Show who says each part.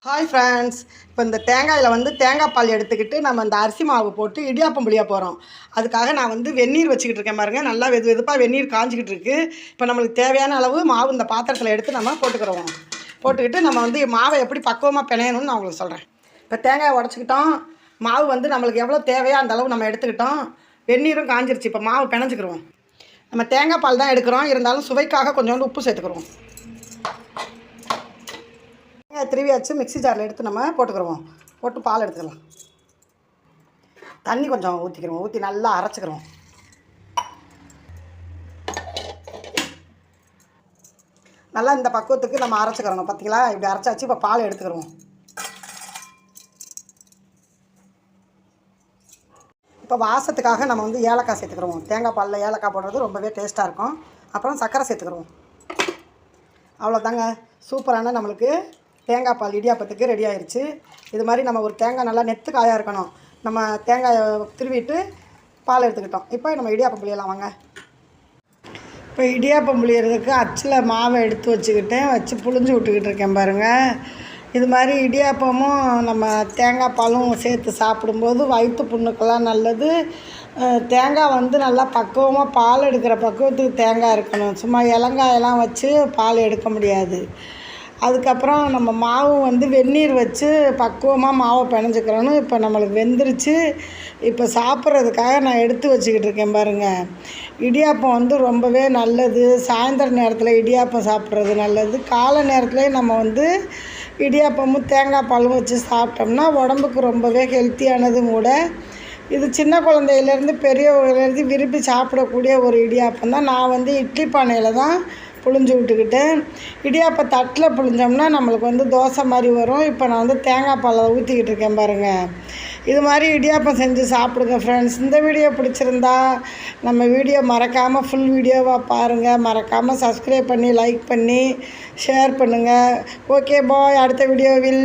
Speaker 1: Hi friends, இப்போ இந்த தேங்காயில் தேங்காய் பால் எடுத்துக்கிட்டு நம்ம இந்த அரிசி மாவு போட்டு இடியாப்பம் புளிய போகிறோம். அதுக்காக நான் வெந்நீர் வச்சுக்கிட்டு இருக்கேன் பாருங்கள். நல்லா வெது வெதுப்பாக வெந்நீர் காஞ்சிக்கிட்டு இருக்குது. இப்போ நம்மளுக்கு தேவையான அளவு மாவு இந்த பாத்திரத்தில் எடுத்து நம்ம போட்டுக்கிறோம். போட்டுக்கிட்டு நம்ம மாவை எப்படி பக்குவமாக பிணையணும்னு நான் உங்களுக்கு சொல்கிறேன். இப்போ தேங்காயை உடச்சிக்கிட்டோம். மாவு நம்மளுக்கு எவ்வளோ தேவையோ அந்த அளவு நம்ம எடுத்துக்கிட்டோம். வெந்நீரும் காஞ்சிருச்சு. இப்போ மாவு பிணைஞ்சிக்கிறோம். நம்ம தேங்காய் பால் தான் எடுக்கிறோம், இருந்தாலும் சுவைக்காக கொஞ்சோண்டு உப்பு சேர்த்துக்கிறோம். திருவி வச்சு மிக்ஸி ஜாரில் எடுத்து நம்ம போட்டுக்கிறோம். போட்டு பால் எடுத்துக்கலாம். தண்ணி கொஞ்சம் ஊற்றிக்கிறோம். ஊற்றி நல்லா அரைச்சிக்கிறோம். நல்லா இந்த பக்குவத்துக்கு நம்ம அரைச்சிக்கிறோம். பார்த்தீங்களா, இப்படி அரைச்சாச்சு. இப்போ பால் எடுத்துக்கிறோம். இப்போ வாசத்துக்காக நம்ம ஏலக்காய் சேர்த்துக்கிறோம். தேங்காய் பாலில் ஏலக்காய் போடுறது ரொம்பவே டேஸ்ட்டாக இருக்கும். அப்புறம் சர்க்கரை சேர்த்துக்கிறோம். அவ்வளோதாங்க, சூப்பரான நம்மளுக்கு தேங்காய் பால் இடியாப்பத்துக்கு ரெடி ஆயிடுச்சு. இது மாதிரி நம்ம ஒரு தேங்காய் நல்லா நெத்து காயாக இருக்கணும். நம்ம தேங்காயை திருவிட்டு பால் எடுத்துக்கிட்டோம். இப்போ நம்ம இடியாப்பம் புளியலாம் வாங்க. இப்போ இடியாப்பம் புளியறதுக்கு அச்சில் மாவை எடுத்து வச்சு புளிஞ்சு விட்டுக்கிட்டு இருக்கேன் பாருங்கள். இது மாதிரி இடியாப்பமும் நம்ம தேங்காய் பாலும் சேர்த்து சாப்பிடும்போது வயிற்று புண்ணுக்கெல்லாம் நல்லது. தேங்காய் நல்லா பக்குவமாக பால் எடுக்கிற பக்குவத்துக்கு தேங்காய் இருக்கணும். சும்மா இலங்காயெல்லாம் வச்சு பால் எடுக்க முடியாது. அதுக்கப்புறம் நம்ம மாவு வெந்நீர் வச்சு பக்குவமாக மாவை பிணைஞ்சிக்கிறோன்னு. இப்போ நம்மளுக்கு வெந்துருச்சு. இப்போ சாப்பிட்றதுக்காக நான் எடுத்து வச்சுக்கிட்டு இருக்கேன் பாருங்கள். இடியாப்பம் ரொம்பவே நல்லது. சாயந்தர நேரத்தில் இடியாப்பம் சாப்பிட்றது நல்லது. காலை நேரத்துலேயும் நம்ம இடியாப்பமும் தேங்காய் பாலும் வச்சு சாப்பிட்டோம்னா உடம்புக்கு ரொம்பவே ஹெல்த்தியானதும் கூட. இது சின்ன குழந்தையிலேருந்து பெரியவங்கலேருந்து விரும்பி சாப்பிடக்கூடிய ஒரு இடியாப்பம் தான். நான் இட்லி பானையில் தான் புளிஞ்சு விட்டுக்கிட்டேன். இடியாப்ப தட்டில் புளிஞ்சோம்னா நம்மளுக்கு தோசை மாதிரி வரும். இப்போ நான் தேங்காய் பாலை ஊற்றிக்கிட்டு இருக்கேன் பாருங்கள். இது மாதிரி இடியாப்பம் செஞ்சு சாப்பிடுங்க ஃப்ரெண்ட்ஸ். இந்த வீடியோ பிடிச்சிருந்தா நம்ம வீடியோ மறக்காமல் ஃபுல் வீடியோவாக பாருங்கள். மறக்காமல் சப்ஸ்கிரைப் பண்ணி லைக் பண்ணி ஷேர் பண்ணுங்கள். ஓகே பாய், அடுத்த வீடியோவில்